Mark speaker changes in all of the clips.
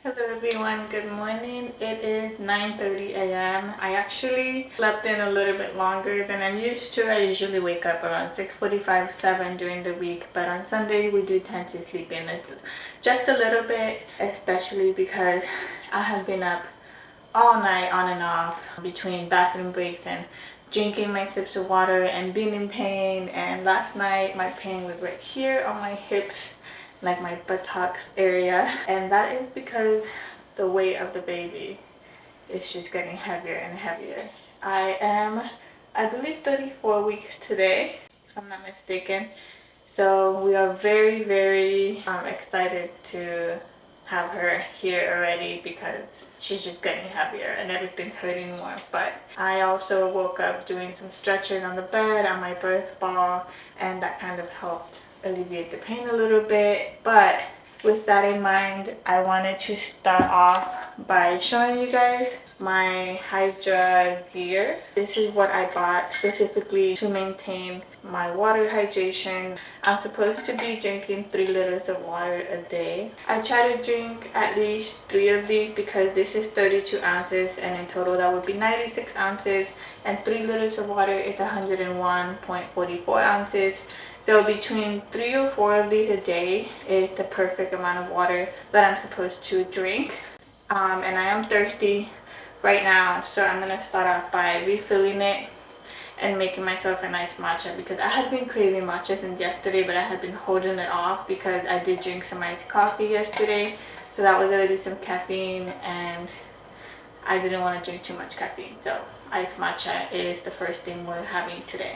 Speaker 1: Hello everyone, good morning. It is 9:30 a.m. I actually slept in a little bit longer than I'm used to. I usually wake up around 6:45, 7 during the week, but on Sunday we do tend to sleep in just a little bit, especially because I have been up all night on and off between bathroom breaks and drinking my sips of water and being in pain. And last night my pain was right here on my hips, like my buttocks area, and that is because the weight of the baby is just getting heavier and heavier. I believe 34 weeks today, if I'm not mistaken. So we are very excited to have her here already because she's just getting heavier and everything's hurting more. But I also woke up doing some stretching on the bed on my birth ball, and that kind of helped alleviate the pain a little bit. But with that in mind, I wanted to start off by showing you guys my Hydra gear. This is what I bought specifically to maintain my water hydration. I'm supposed to be drinking 3 liters of water a day. I try to drink at least 3 of these because this is 32 ounces, and in total that would be 96 ounces, and 3 liters of water is 101.44 ounces. So between 3 or 4 of these a day is the perfect amount of water that I'm supposed to drink. And I am thirsty right now, so I'm going to start off by refilling it and making myself a nice matcha, because I had been craving matcha since yesterday, but I had been holding it off because I did drink some iced coffee yesterday. So that was already some caffeine, and I didn't want to drink too much caffeine. So iced matcha is the first thing we're having today.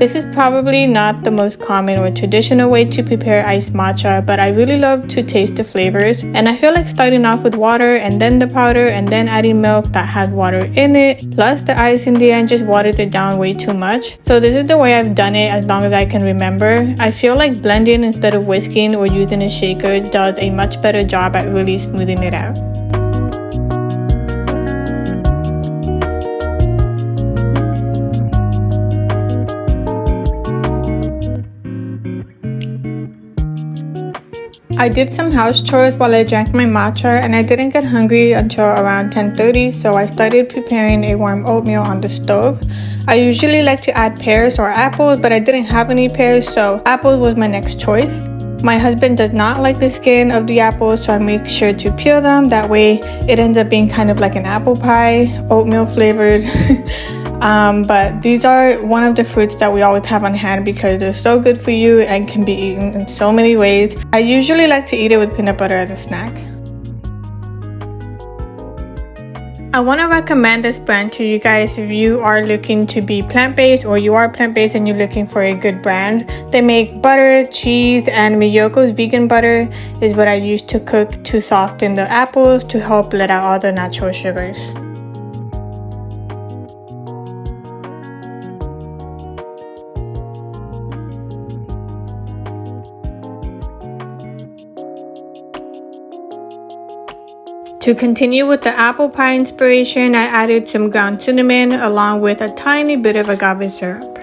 Speaker 1: This is probably not the most common or traditional way to prepare iced matcha, but I really love to taste the flavors, and I feel like starting off with water and then the powder and then adding milk that has water in it, plus the ice in the end just waters it down way too much. So this is the way I've done it as long as I can remember. I feel like blending instead of whisking or using a shaker does a much better job at really smoothing it out. I did some house chores while I drank my matcha, and I didn't get hungry until around 10:30, so I started preparing a warm oatmeal on the stove. I usually like to add pears or apples, but I didn't have any pears, so apples was my next choice. My husband does not like the skin of the apples, so I make sure to peel them. That way it ends up being kind of like an apple pie, oatmeal flavored. But these are one of the fruits that we always have on hand because they're so good for you and can be eaten in so many ways. I usually like to eat it with peanut butter as a snack. I want to recommend this brand to you guys if you are looking to be plant-based, or you are plant-based and you're looking for a good brand. They make butter, cheese, and Miyoko's vegan butter is what I use to cook to soften the apples to help let out all the natural sugars. To continue with the apple pie inspiration, I added some ground cinnamon along with a tiny bit of agave syrup.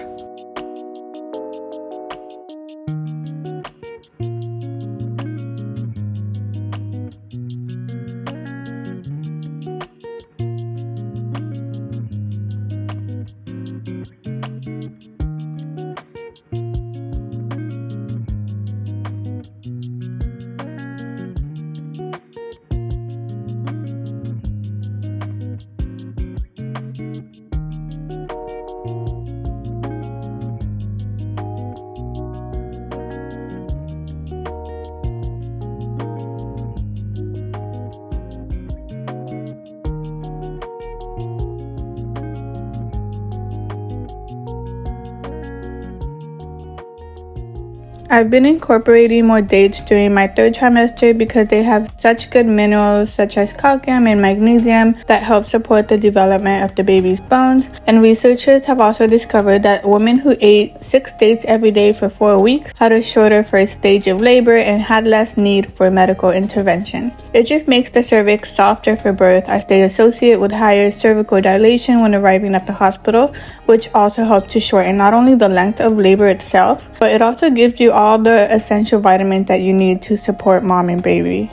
Speaker 1: I've been incorporating more dates during my 3rd trimester because they have such good minerals such as calcium and magnesium that help support the development of the baby's bones. And researchers have also discovered that women who ate 6 dates every day for 4 weeks had a shorter first stage of labor and had less need for medical intervention. It just makes the cervix softer for birth as they associate with higher cervical dilation when arriving at the hospital, which also helps to shorten not only the length of labor itself, but it also gives you all the essential vitamins that you need to support mom and baby.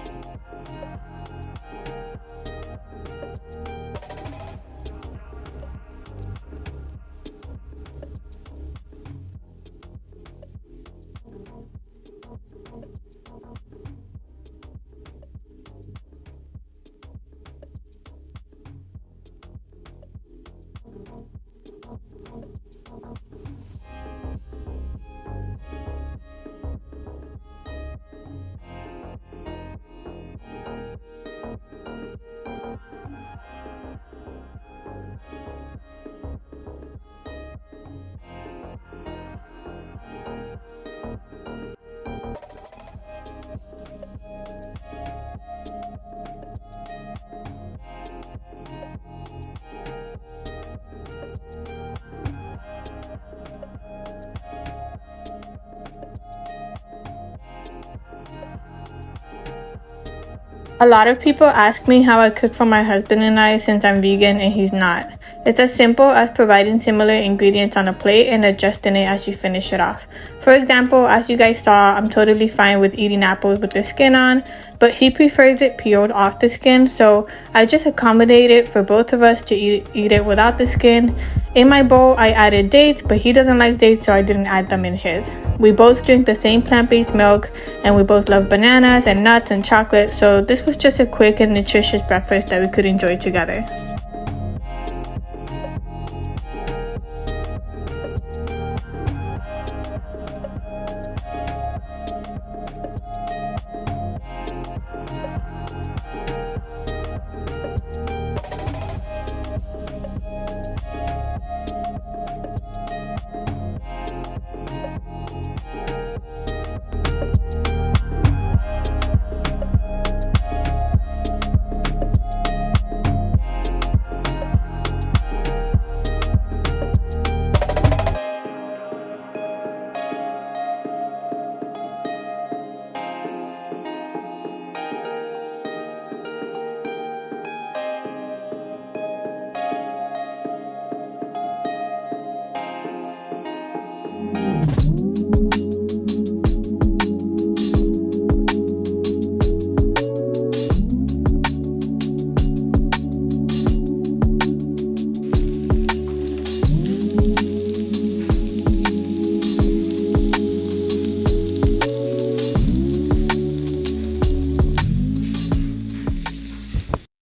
Speaker 1: A lot of people ask me how I cook for my husband and I since I'm vegan and he's not. It's as simple as providing similar ingredients on a plate and adjusting it as you finish it off. For example, as you guys saw, I'm totally fine with eating apples with the skin on, but he prefers it peeled off the skin, so I just accommodate it for both of us to eat it without the skin. In my bowl, I added dates, but he doesn't like dates, so I didn't add them in his. We both drink the same plant-based milk, and we both love bananas and nuts and chocolate, so this was just a quick and nutritious breakfast that we could enjoy together.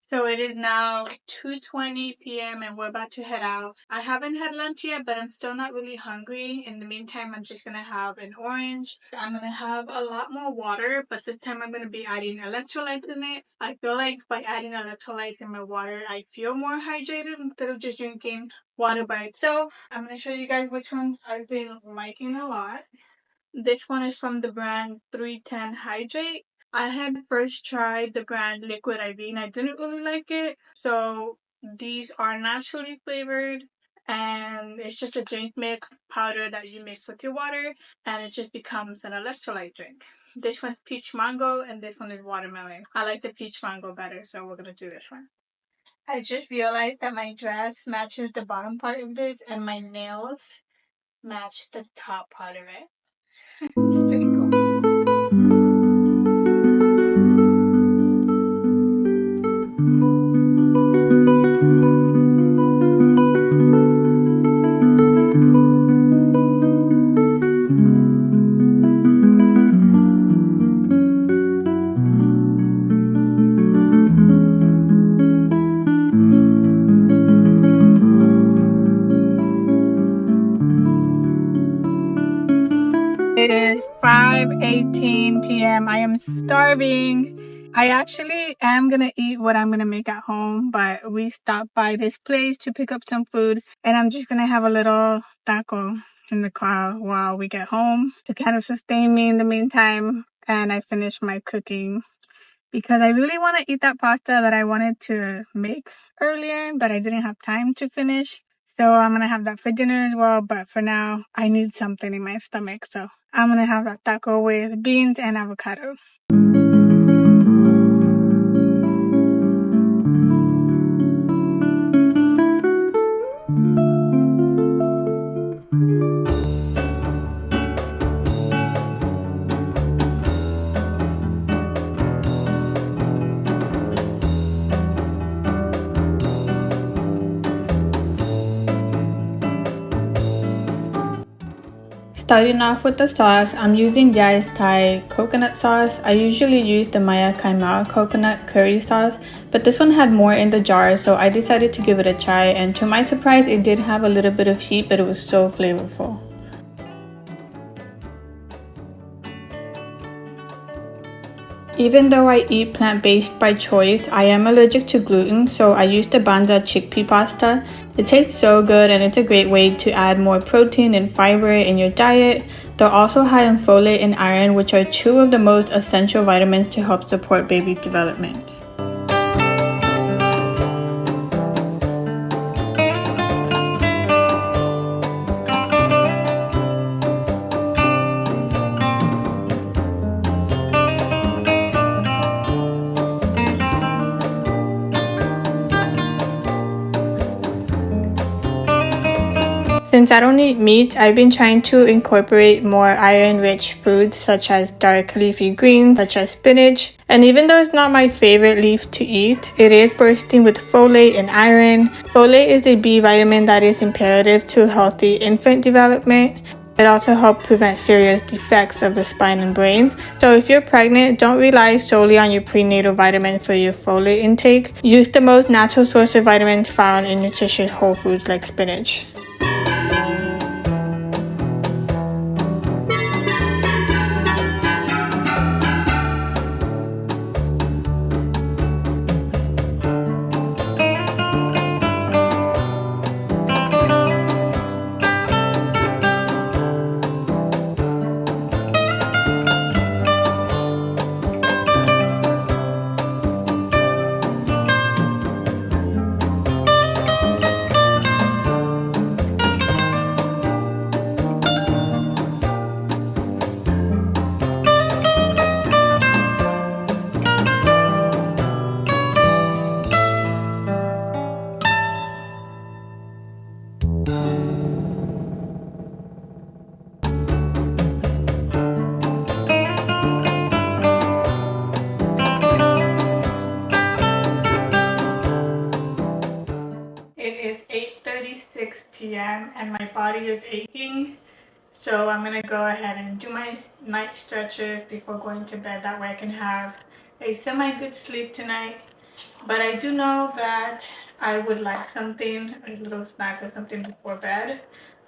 Speaker 1: So it is now 2:20 p.m. and we're about to head out. I haven't had lunch yet, but I'm still not really hungry. In the meantime, I'm just gonna have an orange. I'm gonna have a lot more water, but this time I'm gonna be adding electrolytes in it. I feel like by adding electrolytes in my water, I feel more hydrated instead of just drinking water by itself. I'm gonna show you guys which ones I've been liking a lot. This one is from the brand 310 Hydrate. I had first tried the brand Liquid IV and I didn't really like it. So these are naturally flavored and it's just a drink mix powder that you mix with your water and it just becomes an electrolyte drink. This one's peach mango and this one is watermelon. I like the peach mango better, so we're gonna do this one. I just realized that my dress matches the bottom part of this and my nails match the top part of it. Pretty cool. It is 5:18 p.m. I am starving. I actually am gonna eat what I'm gonna make at home, but we stopped by this place to pick up some food and I'm just gonna have a little taco in the car while we get home to kind of sustain me in the meantime and I finish my cooking because I really want to eat that pasta that I wanted to make earlier, but I didn't have time to finish. So I'm going to have that for dinner as well. But for now, I need something in my stomach. So I'm going to have that taco with beans and avocado. Starting off with the sauce, I'm using Yai's Thai coconut sauce. I usually use the Maya Kaimao coconut curry sauce, but this one had more in the jar, so I decided to give it a try, and to my surprise, it did have a little bit of heat, but it was so flavorful. Even though I eat plant-based by choice, I am allergic to gluten, so I use the Banza chickpea pasta. It tastes so good and it's a great way to add more protein and fiber in your diet. They're also high in folate and iron, which are two of the most essential vitamins to help support baby development. Since I don't eat meat, I've been trying to incorporate more iron-rich foods such as dark leafy greens such as spinach. And even though it's not my favorite leaf to eat, it is bursting with folate and iron. Folate is a B vitamin that is imperative to healthy infant development. It also helps prevent serious defects of the spine and brain. So if you're pregnant, don't rely solely on your prenatal vitamin for your folate intake. Use the most natural source of vitamins found in nutritious whole foods like spinach. It is 8:36 p.m. and my body is aching, so I'm gonna go ahead and do my night stretches before going to bed. That way I can have a semi-good sleep tonight. But I do know that I would like something, a little snack or something before bed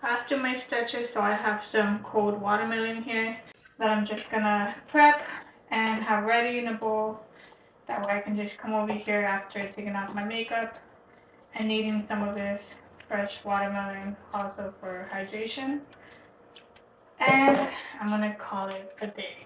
Speaker 1: after my stretches. So I have some cold watermelon here that I'm just gonna prep and have ready in a bowl. That way I can just come over here after taking off my makeup and eating some of this fresh watermelon also for hydration. And I'm gonna call it a day.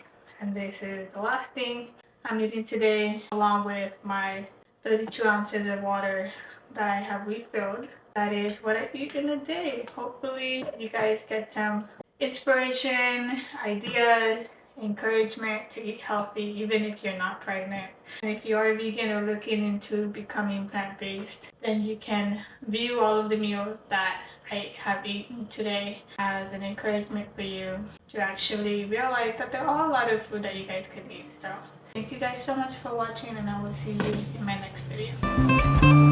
Speaker 1: And this is the last thing I'm eating today, along with my 32 ounces of water that I have refilled. That is what I eat in a day. Hopefully you guys get some inspiration, ideas, encouragement to eat healthy even if you're not pregnant. And if you are vegan or looking into becoming plant-based, then you can view all of the meals that I have eaten today as an encouragement for you to actually realize that there are a lot of food that you guys can eat. So thank you guys so much for watching, and I will see you in my next video.